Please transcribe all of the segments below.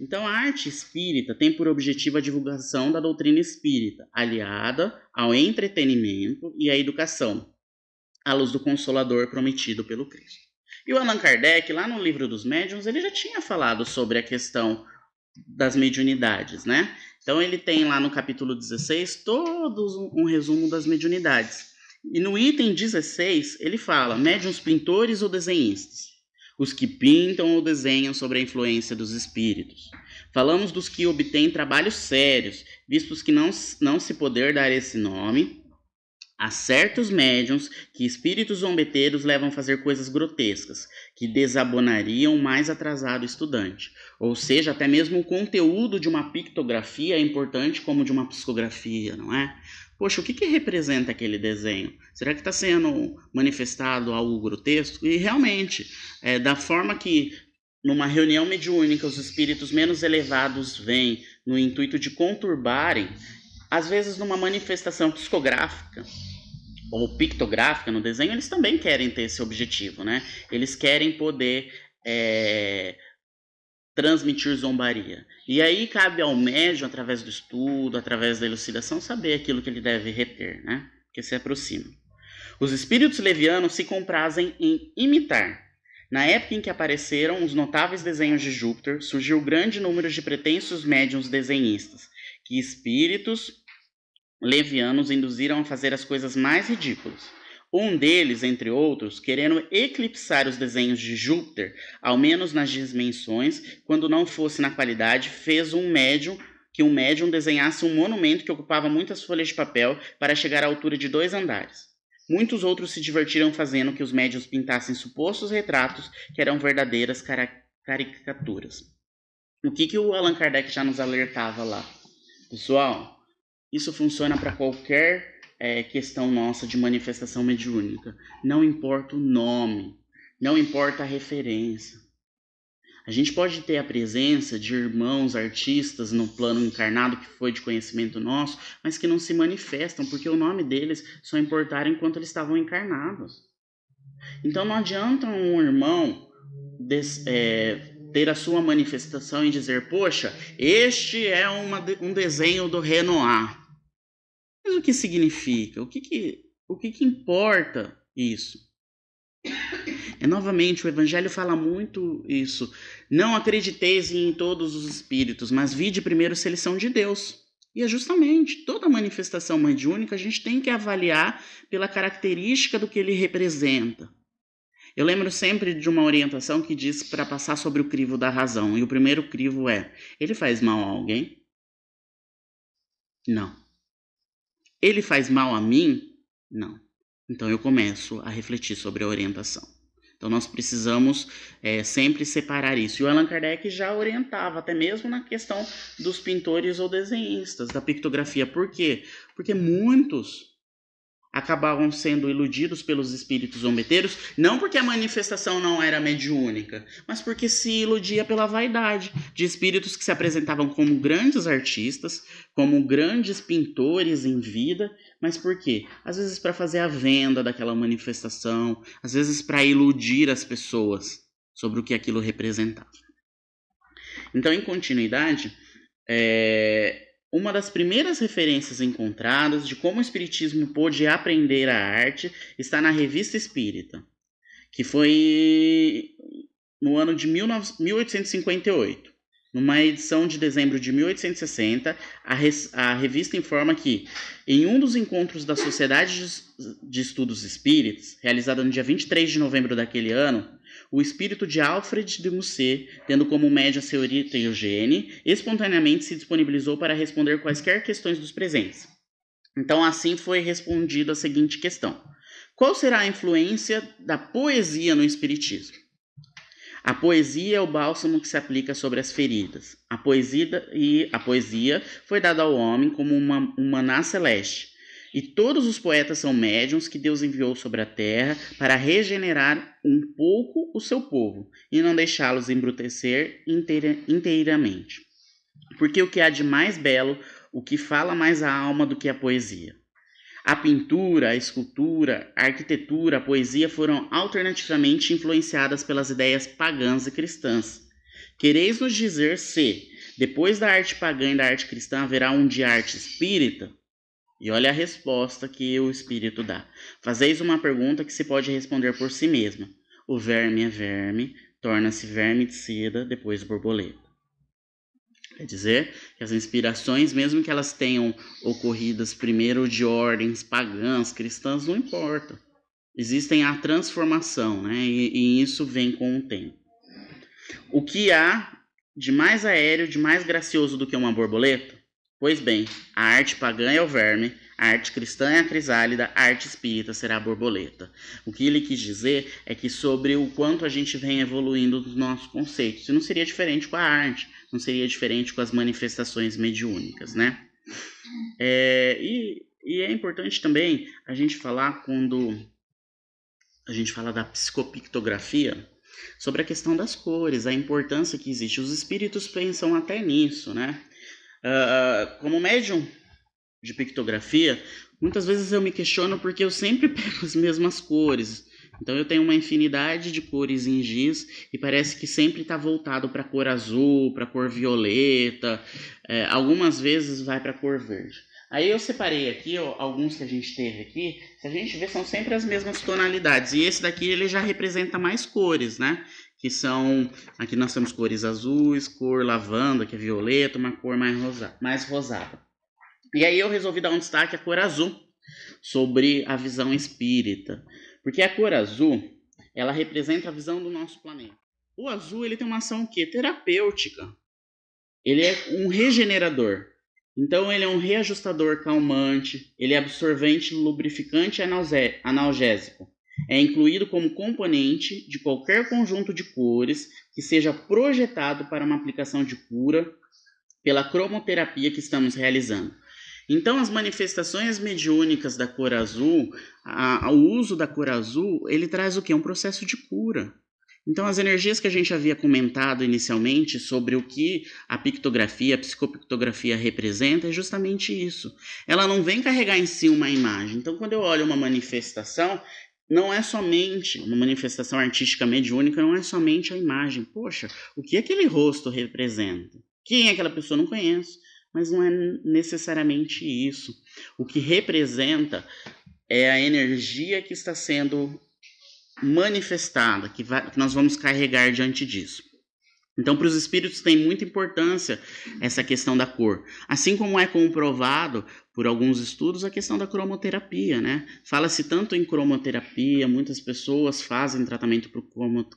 Então, a arte espírita tem por objetivo a divulgação da doutrina espírita, aliada ao entretenimento e à educação, à luz do Consolador prometido pelo Cristo. E o Allan Kardec, lá no Livro dos Médiuns, ele já tinha falado sobre a questão das mediunidades, né? Então, ele tem lá no capítulo 16 todo um resumo das mediunidades. E no item 16, ele fala: médiuns pintores ou desenhistas? Os que pintam ou desenham sobre a influência dos espíritos. Falamos dos que obtêm trabalhos sérios, vistos que não se poder dar esse nome a certos médiuns que espíritos zombeteiros levam a fazer coisas grotescas, que desabonariam o mais atrasado estudante. Ou seja, até mesmo o conteúdo de uma pictografia é importante como de uma psicografia, não é? Poxa, o que representa aquele desenho? Será que está sendo manifestado algo grotesco? E realmente, da forma que numa reunião mediúnica os espíritos menos elevados vêm no intuito de conturbarem, às vezes numa manifestação psicográfica ou pictográfica no desenho, eles também querem ter esse objetivo, né? Eles querem poder transmitir zombaria. E aí cabe ao médium, através do estudo, através da elucidação, saber aquilo que ele deve reter, né? Que se aproxima. Os espíritos levianos se comprazem em imitar. Na época em que apareceram os notáveis desenhos de Júpiter, surgiu grande número de pretensos médiuns desenhistas, que espíritos levianos induziram a fazer as coisas mais ridículas. Um deles, entre outros, querendo eclipsar os desenhos de Júpiter, ao menos nas dimensões, quando não fosse na qualidade, fez que um médium desenhasse um monumento que ocupava muitas folhas de papel para chegar à altura de 2 andares. Muitos outros se divertiram fazendo que os médiuns pintassem supostos retratos que eram verdadeiras caricaturas. O que o Allan Kardec já nos alertava lá? Pessoal, isso funciona para qualquer questão nossa de manifestação mediúnica. Não importa o nome, não importa a referência. A gente pode ter a presença de irmãos artistas no plano encarnado que foi de conhecimento nosso, mas que não se manifestam, porque o nome deles só importaram enquanto eles estavam encarnados. Então não adianta um irmão ter a sua manifestação e dizer: poxa, este é um desenho do Renoir. Mas o que significa? O que importa isso? Novamente, o Evangelho fala muito isso. Não acrediteis em todos os espíritos, mas vide primeiro se eles são de Deus. E é justamente toda manifestação mediúnica a gente tem que avaliar pela característica do que ele representa. Eu lembro sempre de uma orientação que diz para passar sobre o crivo da razão. E o primeiro crivo é: ele faz mal a alguém? Não. Ele faz mal a mim? Não. Então eu começo a refletir sobre a orientação. Então nós precisamos sempre separar isso. E o Allan Kardec já orientava, até mesmo na questão dos pintores ou desenhistas, da pictografia. Por quê? Porque muitos acabavam sendo iludidos pelos espíritos zombeteiros, não porque a manifestação não era mediúnica, mas porque se iludia pela vaidade de espíritos que se apresentavam como grandes artistas, como grandes pintores em vida, mas por quê? Às vezes para fazer a venda daquela manifestação, às vezes para iludir as pessoas sobre o que aquilo representava. Então, em continuidade, uma das primeiras referências encontradas de como o espiritismo pôde aprender a arte está na Revista Espírita, que foi no ano de 1858. Numa edição de dezembro de 1860, a revista informa que, em um dos encontros da Sociedade de Estudos Espíritas, realizado no dia 23 de novembro daquele ano, o espírito de Alfred de Musset, tendo como média a senhorita Eugênie, espontaneamente se disponibilizou para responder quaisquer questões dos presentes. Então, assim foi respondida a seguinte questão: qual será a influência da poesia no espiritismo? A poesia é o bálsamo que se aplica sobre as feridas. A poesia foi dada ao homem como um maná celeste. E todos os poetas são médiuns que Deus enviou sobre a terra para regenerar um pouco o seu povo e não deixá-los embrutecer inteiramente. Porque o que há de mais belo, o que fala mais a alma do que a poesia? A pintura, a escultura, a arquitetura, a poesia foram alternativamente influenciadas pelas ideias pagãs e cristãs. Quereis nos dizer se, Depois da arte pagã e da arte cristã, haverá um de arte espírita? E olha a resposta que o espírito dá. Fazeis uma pergunta que se pode responder por si mesma. O verme é verme, torna-se verme de seda, depois borboleta. Quer dizer que as inspirações, mesmo que elas tenham ocorridas primeiro de ordens pagãs, cristãs, não importa. Existem a transformação, né? E isso vem com o tempo. O que há de mais aéreo, de mais gracioso do que uma borboleta? Pois bem, a arte pagã é o verme, a arte cristã é a crisálida, a arte espírita será a borboleta. O que ele quis dizer é que sobre o quanto a gente vem evoluindo dos nossos conceitos. E não seria diferente com a arte, não seria diferente com as manifestações mediúnicas, né? E é importante também a gente falar, quando a gente fala da psicopictografia, sobre a questão das cores, a importância que existe. Os espíritos pensam até nisso, né? Como médium de pictografia, muitas vezes eu me questiono porque eu sempre pego as mesmas cores. Então eu tenho uma infinidade de cores em giz e parece que sempre está voltado para a cor azul, para a cor violeta, algumas vezes vai para a cor verde. Aí eu separei aqui alguns que a gente teve aqui, se a gente vê são sempre as mesmas tonalidades, e esse daqui ele já representa mais cores, né? Que são, aqui nós temos cores azuis, cor lavanda, que é violeta, uma cor mais rosada. E aí eu resolvi dar um destaque à cor azul, sobre a visão espírita. Porque a cor azul, ela representa a visão do nosso planeta. O azul, ele tem uma ação o quê? Terapêutica. Ele é um regenerador. Então ele é um reajustador calmante, ele é absorvente, lubrificante e analgésico. É incluído como componente de qualquer conjunto de cores que seja projetado para uma aplicação de cura pela cromoterapia que estamos realizando. Então, as manifestações mediúnicas da cor azul, o uso da cor azul, ele traz o quê? Um processo de cura. Então, as energias que a gente havia comentado inicialmente sobre o que a pictografia, a psicopictografia representa, é justamente isso. Ela não vem carregar em si uma imagem. Então, quando eu olho uma manifestação, não é somente uma manifestação artística mediúnica, não é somente a imagem. Poxa, o que aquele rosto representa? Quem é aquela pessoa? Não conheço. Mas não é necessariamente isso. O que representa é a energia que está sendo manifestada, que nós vamos carregar diante disso. Então, para os espíritos tem muita importância essa questão da cor. Assim como é comprovado por alguns estudos a questão da cromoterapia, né? Fala-se tanto em cromoterapia, muitas pessoas fazem tratamento por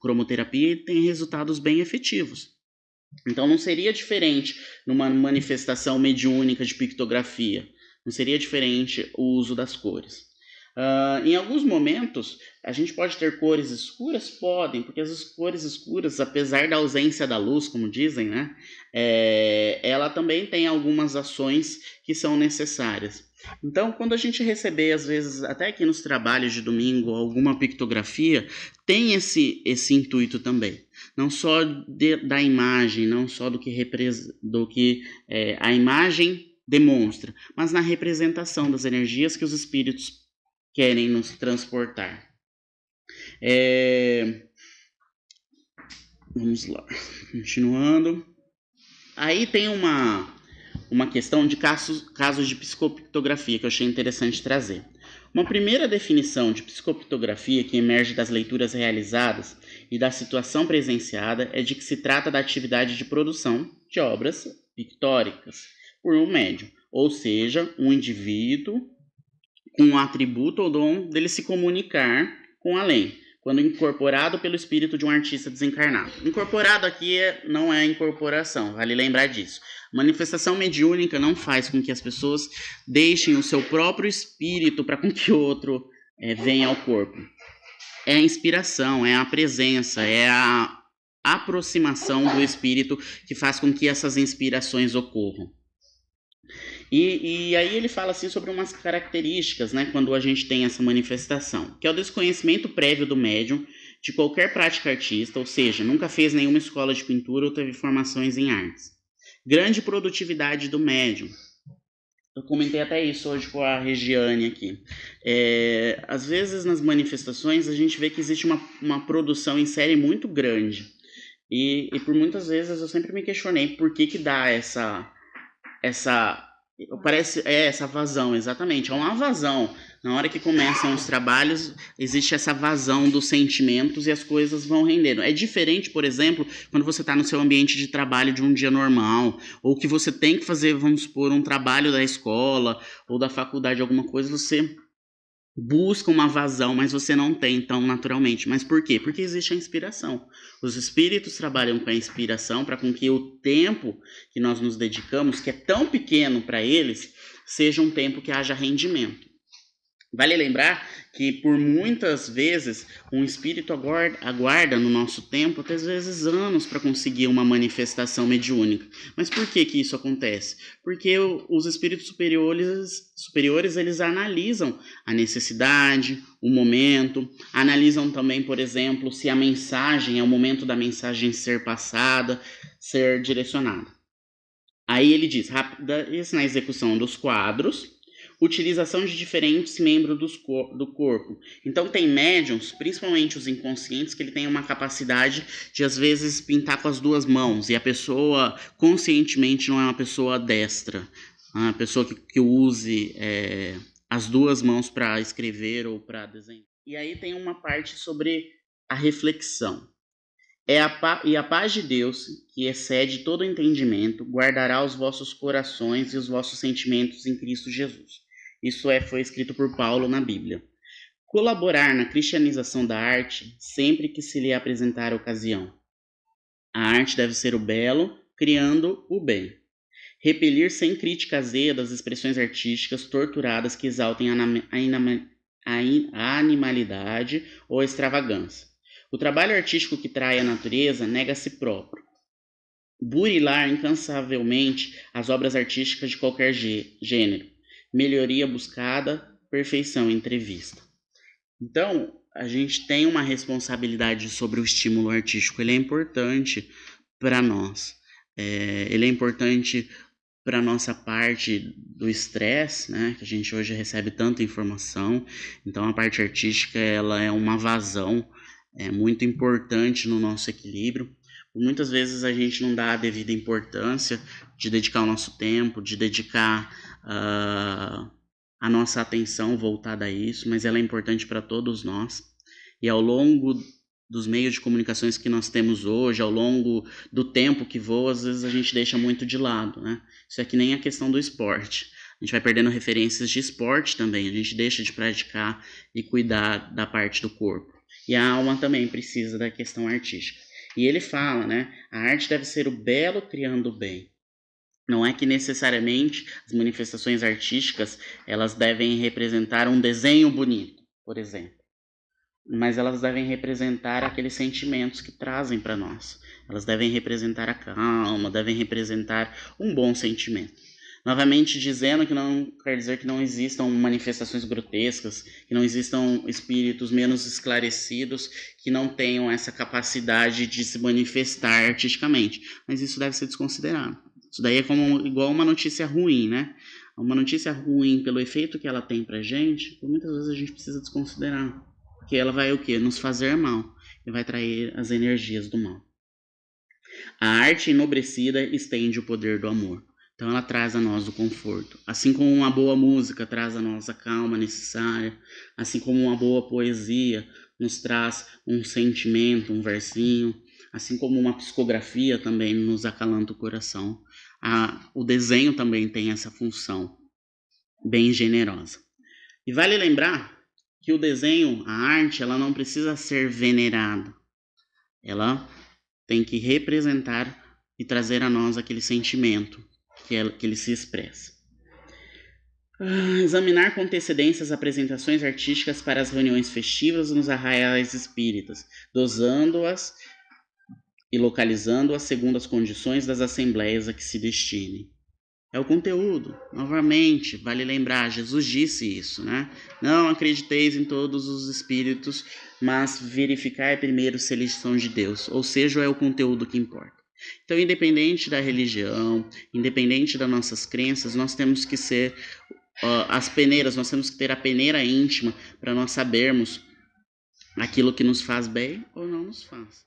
cromoterapia e têm resultados bem efetivos. Então não seria diferente numa manifestação mediúnica de pictografia, não seria diferente o uso das cores. Em alguns momentos, a gente pode ter cores escuras? Podem, porque as cores escuras, apesar da ausência da luz, como dizem, né, ela também tem algumas ações que são necessárias. Então, quando a gente receber, às vezes, até aqui nos trabalhos de domingo, alguma pictografia, tem esse intuito também. Não só da imagem, não só do que a imagem demonstra, mas na representação das energias que os espíritos querem nos transportar. Vamos lá, continuando. Aí tem uma questão de casos de psicopictografia que eu achei interessante trazer. Uma primeira definição de psicopictografia que emerge das leituras realizadas e da situação presenciada é de que se trata da atividade de produção de obras pictóricas por um médium, ou seja, um indivíduo com um atributo ou dom dele se comunicar com além, quando incorporado pelo espírito de um artista desencarnado. Incorporado aqui não é incorporação, vale lembrar disso. Manifestação mediúnica não faz com que as pessoas deixem o seu próprio espírito para com que o outro venha ao corpo. É a inspiração, é a presença, é a aproximação do espírito que faz com que essas inspirações ocorram. E aí ele fala assim sobre umas características, né, quando a gente tem essa manifestação, que é o desconhecimento prévio do médium de qualquer prática artista, ou seja, nunca fez nenhuma escola de pintura ou teve formações em artes. Grande produtividade do médium. Eu comentei até isso hoje com a Regiane aqui. Às vezes nas manifestações a gente vê que existe uma produção em série muito grande. E por muitas vezes eu sempre me questionei por que dá essa parece essa vazão, exatamente. É uma vazão. Na hora que começam os trabalhos, existe essa vazão dos sentimentos e as coisas vão rendendo. É diferente, por exemplo, quando você está no seu ambiente de trabalho de um dia normal, ou que você tem que fazer, vamos supor, um trabalho da escola ou da faculdade, alguma coisa, você busca uma vazão, mas você não tem tão naturalmente. Mas por quê? Porque existe a inspiração. Os espíritos trabalham com a inspiração para com que o tempo que nós nos dedicamos, que é tão pequeno para eles, seja um tempo que haja rendimento. Vale lembrar que por muitas vezes um espírito aguarda no nosso tempo até às vezes anos para conseguir uma manifestação mediúnica. Mas por que isso acontece? Porque os espíritos superiores eles analisam a necessidade, o momento, analisam também, por exemplo, se a mensagem é o momento da mensagem ser passada, ser direcionada. Aí ele diz, rapidez na execução dos quadros, utilização de diferentes membros do corpo. Então tem médiums, principalmente os inconscientes, que ele tem uma capacidade de às vezes pintar com as duas mãos, e a pessoa conscientemente não é uma pessoa destra, é uma pessoa que use as duas mãos para escrever ou para desenhar. E aí tem uma parte sobre a reflexão. E a paz de Deus, que excede todo entendimento, guardará os vossos corações e os vossos sentimentos em Cristo Jesus. Isso foi escrito por Paulo na Bíblia. Colaborar na cristianização da arte sempre que se lhe apresentar a ocasião. A arte deve ser o belo, criando o bem. Repelir sem crítica azeda as expressões artísticas torturadas que exaltem a animalidade ou a extravagância. O trabalho artístico que trai a natureza nega a si próprio. Burilar incansavelmente as obras artísticas de qualquer gênero. Melhoria buscada, perfeição entrevista. Então, a gente tem uma responsabilidade sobre o estímulo artístico. Ele é importante para nós. Ele é importante para a nossa parte do estresse, né? Que a gente hoje recebe tanta informação. Então, a parte artística ela é uma vazão muito importante no nosso equilíbrio. Muitas vezes a gente não dá a devida importância de dedicar o nosso tempo, de dedicar a nossa atenção voltada a isso, mas ela é importante para todos nós. E ao longo dos meios de comunicações que nós temos hoje, ao longo do tempo que voa, às vezes a gente deixa muito de lado, né? Isso é que nem a questão do esporte. A gente vai perdendo referências de esporte também, a gente deixa de praticar e cuidar da parte do corpo. E a alma também precisa da questão artística. E ele fala, né? A arte deve ser o belo criando o bem. Não é que necessariamente as manifestações artísticas elas devem representar um desenho bonito, por exemplo. Mas elas devem representar aqueles sentimentos que trazem para nós. Elas devem representar a calma, devem representar um bom sentimento. Novamente dizendo que não quer dizer que não existam manifestações grotescas, que não existam espíritos menos esclarecidos que não tenham essa capacidade de se manifestar artisticamente. Mas isso deve ser desconsiderado. Isso daí é igual uma notícia ruim, né? Uma notícia ruim, pelo efeito que ela tem pra gente, muitas vezes a gente precisa desconsiderar. Porque ela vai o quê? Nos fazer mal. E vai trair as energias do mal. A arte enobrecida estende o poder do amor. Então ela traz a nós o conforto. Assim como uma boa música traz a nós a calma necessária, assim como uma boa poesia nos traz um sentimento, um versinho, assim como uma psicografia também nos acalanta o coração. O desenho também tem essa função bem generosa. E vale lembrar que o desenho, a arte, ela não precisa ser venerada. Ela tem que representar e trazer a nós aquele sentimento que ele se expressa. Examinar com antecedência as apresentações artísticas para as reuniões festivas nos arraiais espíritas, dosando-as e localizando-as segundo as condições das assembleias a que se destinem. É o conteúdo. Novamente, vale lembrar, Jesus disse isso, né? Não acrediteis em todos os espíritos, mas verificai primeiro se eles são de Deus. Ou seja, é o conteúdo que importa. Então, independente da religião, independente das nossas crenças, nós temos que ser as peneiras, nós temos que ter a peneira íntima para nós sabermos aquilo que nos faz bem ou não nos faz.